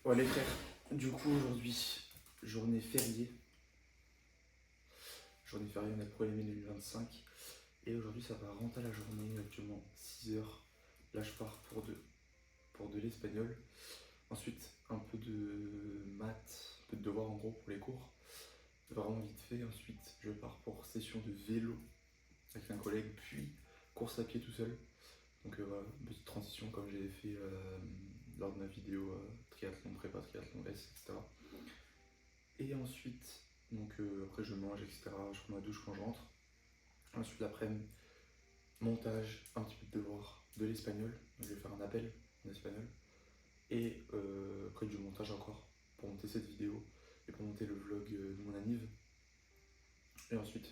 Ouais les frères, du coup aujourd'hui, journée fériée. Journée fériée, on est le 1er mai 2025. Et aujourd'hui ça va rentrer la journée, actuellement 6 heures. Là je pars pour de l'espagnol. Ensuite un peu de maths, un peu de devoirs en gros pour les cours. Vraiment vite fait. Ensuite je pars pour session de vélo avec un collègue, puis course à pied tout seul. Donc voilà, petite transition comme j'ai fait lors de ma vidéo triathlon, prépa, triathlon S, etc. Et ensuite, donc après je mange, etc. Je prends ma douche quand je rentre. Ensuite l'après-midi, montage, un petit peu de devoir, de l'espagnol. Donc je vais faire un appel en espagnol. Et après du montage encore pour monter cette vidéo et pour monter le vlog de mon anniv. Et ensuite,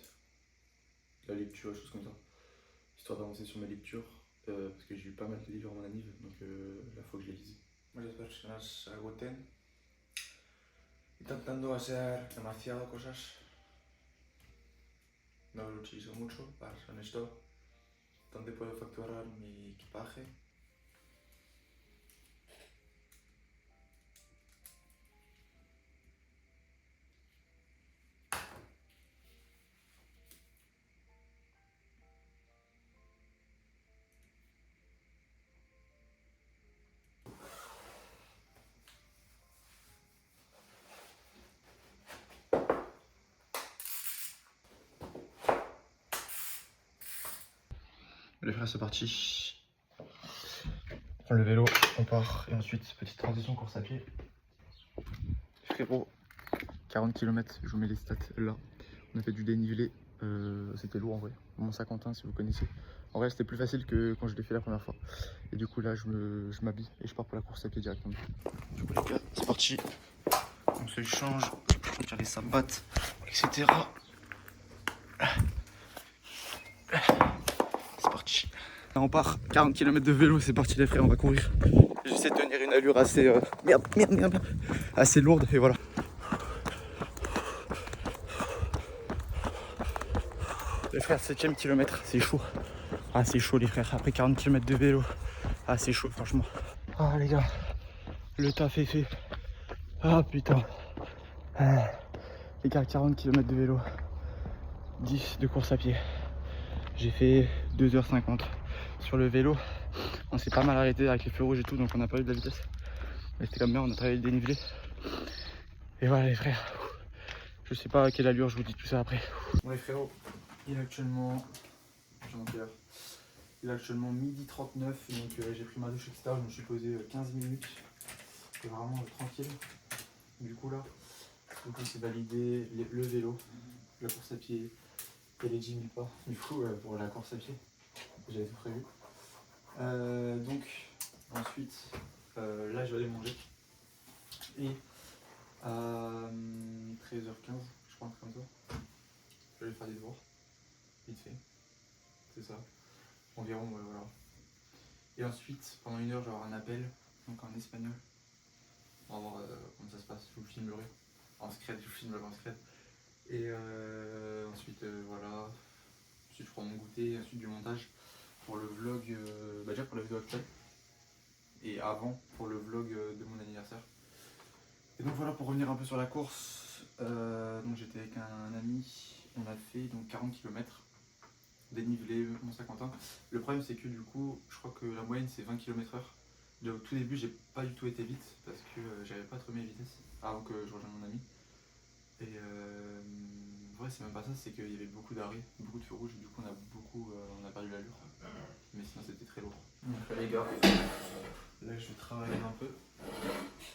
la lecture et choses comme ça. Histoire d'avancer sur ma lecture. Parce que j'ai eu pas mal de livres à mon anniv, donc là faut que je les lise. Varias personas agoten, intentando hacer demasiado cosas. No lo utilizo mucho, para ser honesto, donde puedo facturar mi equipaje. Les frères, c'est parti. On prend le vélo, on part. Et ensuite, petite transition course à pied. Frérot, 40 km, je vous mets les stats là. On a fait du dénivelé. C'était lourd en vrai. Mont Saint-Quentin, si vous connaissez. En vrai, c'était plus facile que quand je l'ai fait la première fois. Et du coup, là, je m'habille et je pars pour la course à pied directement. Du coup, les gars, c'est parti. On se change, on tire les sabbats, etc. C'est parti. Là on part, 40 km de vélo, c'est parti les frères, on va courir. J'essaie de tenir une allure assez assez lourde et voilà. Les frères, 7ème kilomètre, c'est chaud. Ah c'est chaud les frères, après 40 km de vélo. Ah c'est chaud franchement. Ah les gars, le taf est fait. Ah putain. Ah, les gars, 40 km de vélo, 10 de course à pied. J'ai fait 2h50 sur le vélo. On s'est pas mal arrêté avec les feux rouges et tout, donc on n'a pas eu de la vitesse. Mais c'était comme bien, on a travaillé le dénivelé. Et voilà les frères. Je sais pas à quelle allure, je vous dis tout ça après. Bon les frérots, il est actuellement... Il est actuellement 12h39, donc j'ai pris ma douche, etc. Je me suis posé 15 minutes. C'était vraiment tranquille. Du coup là, c'est validé le vélo, la course à pied et les 10 000 pas. Du coup pour la course à pied, j'avais tout prévu. Donc ensuite, là je vais aller manger. Et à 13h15, je crois, un truc comme ça, je vais aller faire des devoirs. Vite fait. C'est ça. Environ, ouais, voilà. Et ensuite, pendant 1 heure, je vais avoir un appel, donc en espagnol. On va voir comment ça se passe, je vous le filmerai. En secret, je vous filmerai en secret. Et ensuite, voilà. Ensuite, je prends mon goûter, ensuite du montage pour le vlog, déjà pour la vidéo actuelle. Et avant, pour le vlog de mon anniversaire. Et donc voilà, pour revenir un peu sur la course, donc j'étais avec un ami, on a fait donc 40 km. Dénivelé Mont Saint-Quentin. Le problème c'est que du coup, je crois que la moyenne c'est 20 km/h. Au tout début, j'ai pas du tout été vite parce que j'avais pas trop mes vitesses avant que je rejoigne mon ami. Et en vrai, c'est même pas ça, c'est qu'il y avait beaucoup d'arrêts, beaucoup de feux rouges, et du coup, on a perdu l'allure. Mais sinon, c'était très lourd. Donc, les gars, là je vais travailler un peu.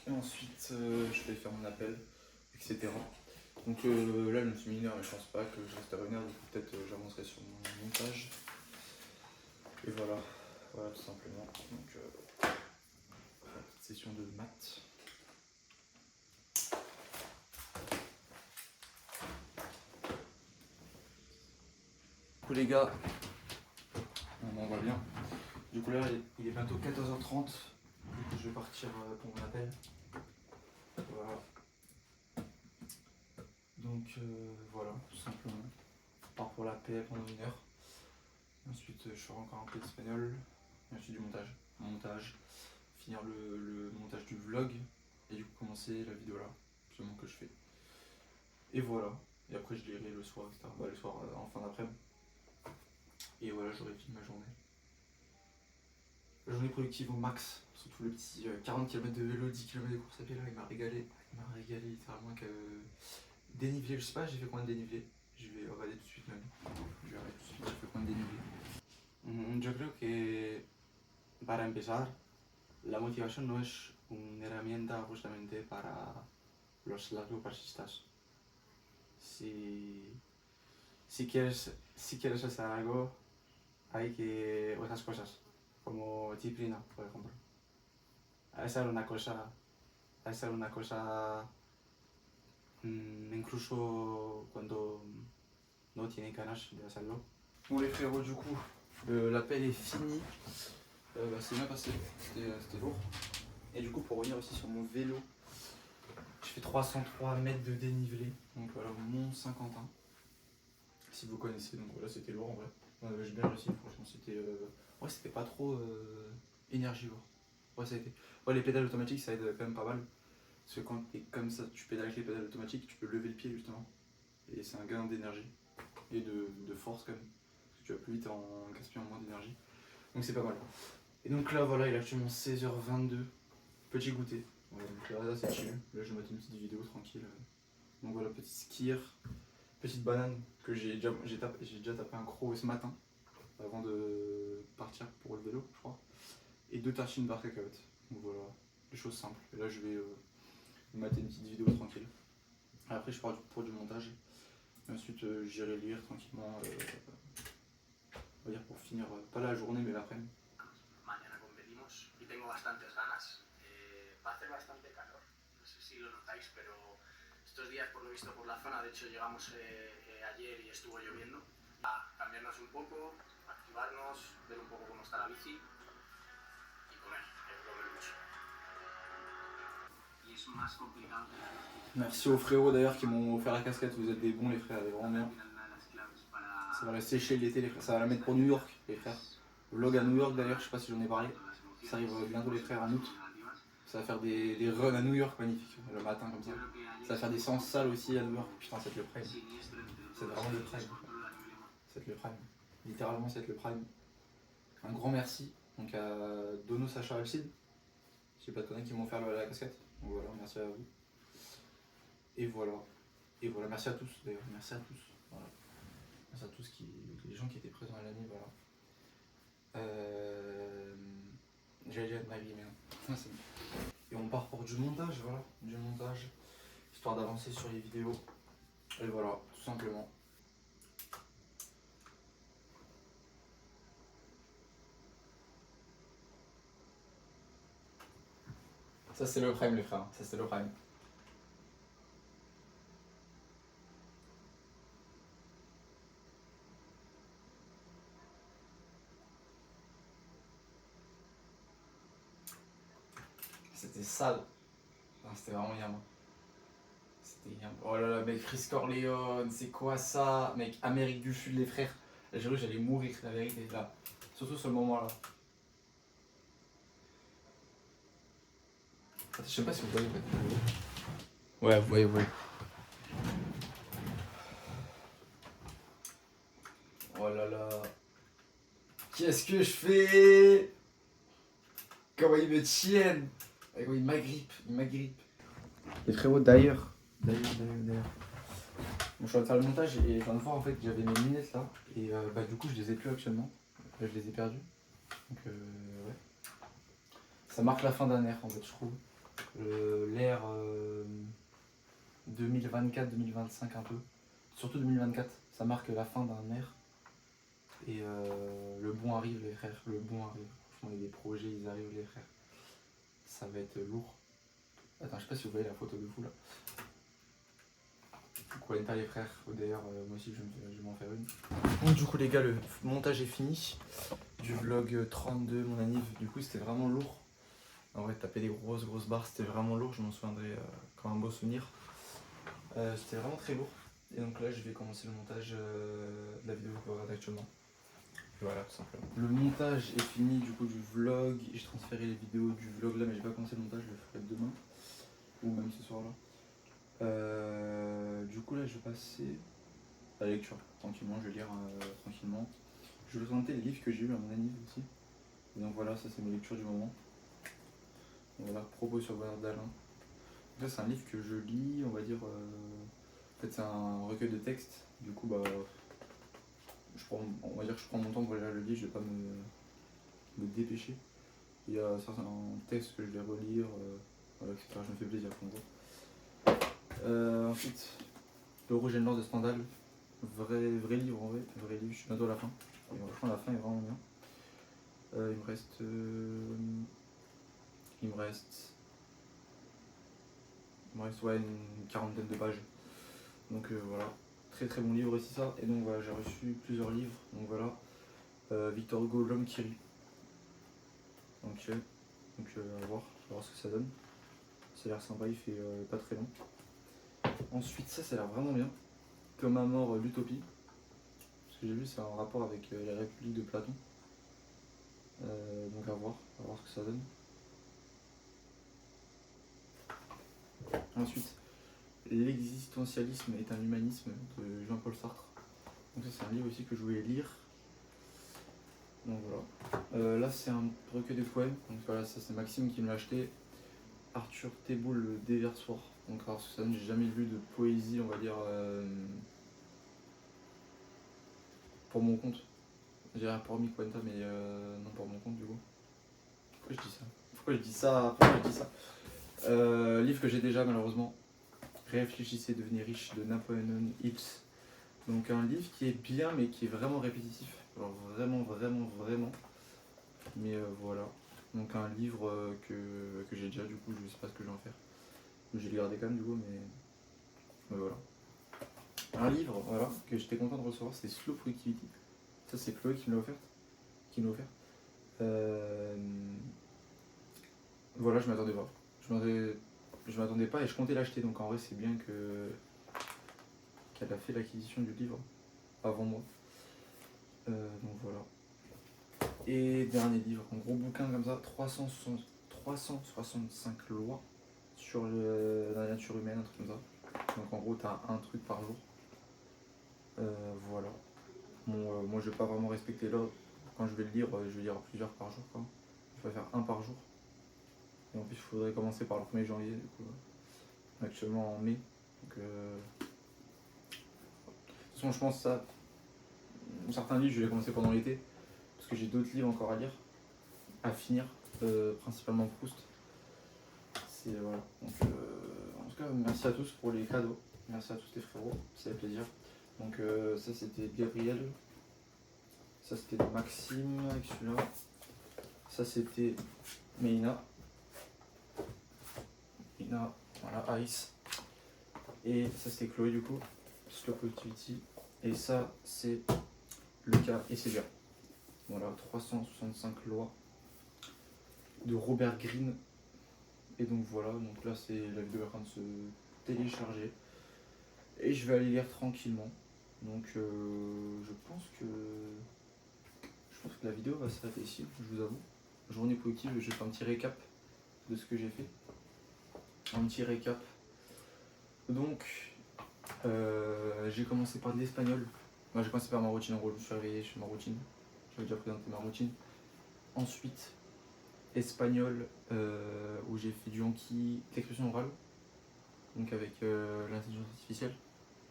Et ensuite, je vais faire mon appel, etc. Donc là, je me suis mis 1 heure, mais je pense pas que je resterai 1 heure, donc peut-être j'avancerai sur mon montage. Et voilà, voilà tout simplement. Donc, petite session de maths. Du coup, les gars, on en va bien. Du coup, là, il est bientôt 14h30. Du coup, je vais partir pour mon appel. Voilà. Donc, voilà, tout simplement. Je pars pour la paix pendant 1 heure. Ensuite, je ferai encore un peu d'espagnol. Et ensuite, du montage. Montage. Finir le montage du vlog. Et du coup, commencer la vidéo là, absolument que je fais. Et voilà, et après je lirai le soir, etc. Bah, le soir en fin d'après-midi. Et voilà, j'aurai fini ma journée. La journée productive au max, surtout le petit 40 km de vélo, 10 km de course à pied là, il m'a régalé. Il m'a régalé littéralement que dénivelé, je sais pas, j'ai fait combien de dénivelé. Je vais regarder tout de suite même. Je vais regarder tout de suite, j'ai fait combien de dénivelé. Yo creo que para empezar, la motivación no es una herramienta justamente para los largoplacistas. Si quieres hacer algo, hay que otras cosas, como disciplina, por ejemplo. Hacer una cosa incluso cuando no tiene ganas de hacerlo. Bon les frérots, du coup, l'appel est fini. C'est bien passé, c'était lourd. Et du coup, pour revenir aussi sur mon vélo, je fais 303 mètres de dénivelé, donc voilà, Mont Saint-Quentin. Si vous connaissez, donc voilà, c'était lourd en vrai. J'ai bien réussi, franchement, c'était. Ouais, c'était pas trop énergivore. Ouais, ça a été. Ouais, les pédales automatiques, ça aide quand même pas mal. Parce que quand t'es comme ça, tu pédales avec les pédales automatiques, tu peux lever le pied justement. Et c'est un gain d'énergie et de force quand même. Parce que tu vas plus vite en gaspillant moins d'énergie. Donc c'est pas mal. Et donc là, voilà, il est actuellement 16h22. Petit goûter. Voilà, donc là c'est chill. Là, je vais mettre une petite vidéo tranquille. Donc voilà, petit skier, petite banane que j'ai déjà tapé un croc ce matin avant de partir pour le vélo, je crois. Et 2 tartines bar cacahuètes. Donc voilà, des choses simples. Et là, je vais mater une petite vidéo tranquille. Après, je pars pour du montage. Et ensuite, j'irai lire tranquillement. On va dire pour finir, pas la journée, mais l'après-midi. Mañana competimos y tengo bastantes ganas. Va a hacer bastante calor, no sé si lo notáis, pero estos días por lo visto por la zona, de hecho llegamos ayer y estuvo lloviendo. A cambiarnos un poco, activarnos, ver un poco cómo está la bici y comer mucho. Y es más complicado que la bici. Merci aux frérots d'ailleurs qui m'ont offert la casquette, vous êtes des bons les frères, vraiment bien. Ça va la sécher l'été les frères, ça va la mettre pour New York les frères. Vlog à New York d'ailleurs, je sais pas si j'en ai parlé. Ça arrive bientôt les frères en août. Ça va faire des runs à New York magnifiques, le matin comme ça. Ça va faire des séances salles aussi à New York. Putain, c'est le prime. C'est vraiment le prime. C'est le prime. Littéralement, c'est le prime. Un grand merci donc à Dono, Sacha, Alcide. J'ai pas de conneries qui m'ont offert la casquette. Donc voilà, merci à vous. Et voilà. Et voilà, merci à tous d'ailleurs. Merci à tous. Voilà. Merci à tous les gens qui étaient présents à l'année. Voilà. J'allais dire de ma vie, mais non. Et on part pour du montage, voilà, du montage, histoire d'avancer sur les vidéos. Et voilà, tout simplement. Ça c'est le prime les frères, ça c'est le prime. C'était sale. C'était vraiment yam. C'était yam. Oh là là, mec, Frisk Corleone, c'est quoi ça? Mec, Amérique du Sud, les frères. J'ai cru que j'allais mourir, la vérité, là. Surtout ce moment-là. Je sais pas si vous voyez. Ouais, vous voyez, vous voyez. Oh là là. Qu'est-ce que je fais? Comment ils me tiennent? Il m'agrippe. Les frérots, d'ailleurs. Bon, je suis en train de faire le montage et je viens de voir en fait que j'avais mes lunettes là. Et du coup, je les ai plus actuellement. Là, je les ai perdues. Donc, ouais. Ça marque la fin d'un ère en fait, je trouve. L'ère 2024-2025 un peu. Surtout 2024. Ça marque la fin d'un ère. Et le bon arrive, les frères. Le bon arrive. Franchement, il y a des projets, ils arrivent, les frères. Ça va être lourd. Attends, je sais pas si vous voyez la photo de vous là. Du coup, pas les frères. D'ailleurs, moi aussi, je vais m'en faire une. Bon, du coup, les gars, le montage est fini. Du vlog 32, mon anniv. Du coup, c'était vraiment lourd. En vrai, taper des grosses barres, c'était vraiment lourd. Je m'en souviendrai comme un beau souvenir. C'était vraiment très lourd. Et donc là, je vais commencer le montage de la vidéo que vous regardez actuellement. Voilà, tout simplement. Le montage est fini du coup du vlog. J'ai transféré les vidéos du vlog là, mais j'ai pas commencé le montage, je le ferai demain. Ou même par là. Du coup là je vais passer à la lecture, tranquillement, je vais lire tranquillement. Je vais vous présenter les livres que j'ai eu à mon anniv aussi. Et donc voilà, ça c'est mes lectures du moment. Donc voilà, Propos sur le bonheur d'Alain. Ça c'est un livre que je lis, on va dire, en fait c'est un recueil de textes. Du coup bah, on va dire que je prends mon temps pour lire le livre, je vais pas me dépêcher. Il y a certains textes que je vais relire, voilà, etc. Je me fais plaisir en gros. Ensuite, Le Rouge et le Noir de Stendhal. Vrai livre en vrai, vrai livre, je suis bientôt à la fin. Et franchement la fin est vraiment bien. Il me reste ouais, une quarantaine de pages. Donc voilà, très très bon livre aussi ça. Et donc voilà, j'ai reçu plusieurs livres. Donc voilà, Victor Hugo, L'homme qui rit. Donc à voir ce que ça donne. Ça a l'air sympa, il fait pas très long. Ensuite, ça a l'air vraiment bien. Comme à mort, l'utopie. Ce que j'ai vu, c'est un rapport avec la République de Platon. Donc à voir ce que ça donne. Ensuite, L'existentialisme est un humanisme de Jean-Paul Sartre. Donc ça c'est un livre aussi que je voulais lire. Donc voilà. Là c'est un recueil de poèmes. Donc voilà, ça c'est Maxime qui me l'a acheté. Arthur Thébault, le Déversoir. Donc alors ça j'ai jamais lu de poésie, on va dire, pour mon compte. Je dirais pour mi quanta, mais non pour mon compte du coup. Pourquoi je dis ça Livre que j'ai déjà malheureusement. Réfléchissez, devenez riche de Napoléon Hill. Donc un livre qui est bien mais qui est vraiment répétitif. Alors vraiment. Mais voilà. Donc un livre que j'ai déjà, du coup je sais pas ce que je vais en faire. Je vais le garder quand même du coup, mais voilà. Un livre voilà, que j'étais content de recevoir, c'est Slow Productivity. Ça c'est Chloé qui me l'a offert. Voilà, je m'attendais pas. Je m'attendais pas et je comptais l'acheter, donc en vrai c'est bien qu'elle a fait l'acquisition du livre avant moi. Donc voilà. Et dernier livre, un gros bouquin comme ça, 365 lois sur la nature humaine, un truc comme ça. Donc en gros t'as un truc par jour. Voilà. Bon, moi je vais pas vraiment respecter l'ordre. Quand je vais le lire, je vais lire plusieurs par jour quoi. Je vais faire un par jour. Et en plus il faudrait commencer par le 1er janvier du coup. Actuellement en mai. Donc de toute façon je pense ça. Certains livres je vais les commencer pendant l'été. Parce que j'ai d'autres livres encore à lire. À finir. Principalement Proust. C'est voilà. Donc en tout cas merci à tous pour les cadeaux. Merci à tous les frérots, ça fait plaisir. Donc ça c'était Gabriel. Ça c'était Maxime avec celui-là. Ça c'était Meina. Voilà, Ice. Et ça c'était Chloé du coup. Slow Productivity. Et ça c'est Lucas et c'est bien. Voilà, 365 lois de Robert Greene. Et donc voilà, donc là c'est la vidéo est en train de se télécharger. Et je vais aller lire tranquillement. Donc je pense que la vidéo va s'arrêter ici, je vous avoue. Journée productive, je fais un petit récap de ce que j'ai fait. Un petit récap. Donc j'ai commencé par de l'espagnol. Moi j'ai commencé par ma routine en gros, je me suis réveillé, je fais ma routine. J'avais déjà présenté ma routine. Ensuite, espagnol, où j'ai fait du Anki, l'expression orale, donc avec l'intelligence artificielle.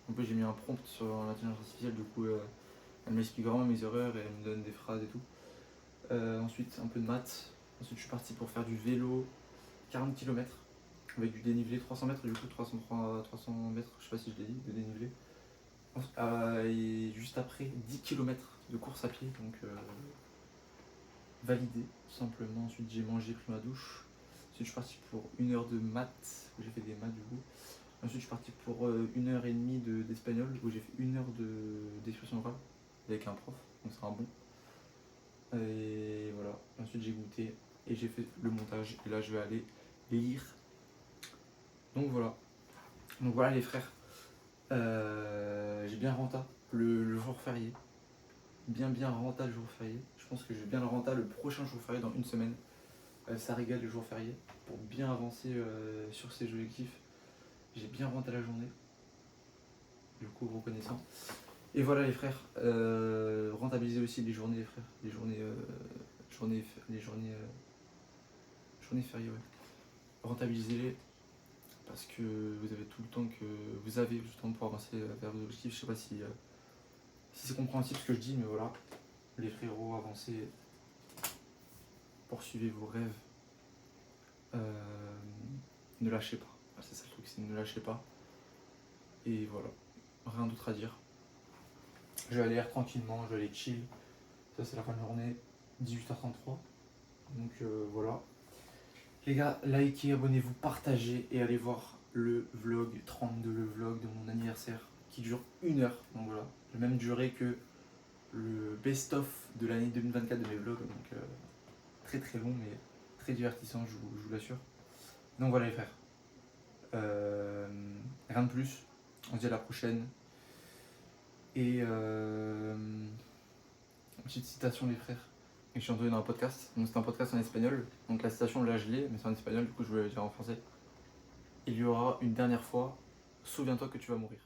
En plus j'ai mis un prompt sur l'intelligence artificielle, du coup elle m'explique vraiment mes erreurs et elle me donne des phrases et tout. Ensuite un peu de maths. Ensuite je suis parti pour faire du vélo 40 km avec du dénivelé 300 mètres, du coup 300 mètres, je sais pas si je l'ai dit, de dénivelé. Et juste après 10 km de course à pied, donc validé tout simplement. Ensuite j'ai mangé, pris ma douche. Ensuite je suis parti pour 1 heure de maths, où j'ai fait des maths du coup. Ensuite je suis parti pour 1h30 d'espagnol, où j'ai fait 1 heure d'expression orale avec un prof, donc c'est un bon. Et voilà, ensuite j'ai goûté et j'ai fait le montage et là je vais aller lire. Donc voilà les frères, j'ai bien renta le jour férié, bien renta le jour férié. Je pense que je vais bien le renta le prochain jour férié dans 1 semaine. Ça régale le jour férié pour bien avancer sur ces objectifs. j'ai bien rentré la journée. Du coup, reconnaissant. Et voilà les frères, rentabiliser aussi les journées les frères, journées fériées, ouais. Rentabilisez-les parce que vous avez tout le temps que vous avez justement pour avancer vers vos objectifs. Je sais pas si c'est compréhensible ce que je dis, mais voilà, les frérots, avancez, poursuivez vos rêves, ne lâchez pas. C'est ça le truc, c'est ne lâchez pas. Et voilà, rien d'autre à dire. Je vais aller tranquillement, je vais aller chill. Ça c'est la fin de journée, 18h33. Donc voilà. Les gars, likez, abonnez-vous, partagez et allez voir le vlog 32, le vlog de mon anniversaire qui dure 1 heure. Donc voilà, j'ai même duré que le best-of de l'année 2024 de mes vlogs. Donc très très long mais très divertissant, je vous l'assure. Donc voilà les frères. Rien de plus. On se dit à la prochaine. Et une petite citation les frères. Et je suis entendu dans un podcast. Donc c'est un podcast en espagnol. Donc la citation là je l'ai, mais c'est en espagnol, du coup je vais le dire en français. Il y aura une dernière fois, souviens-toi que tu vas mourir.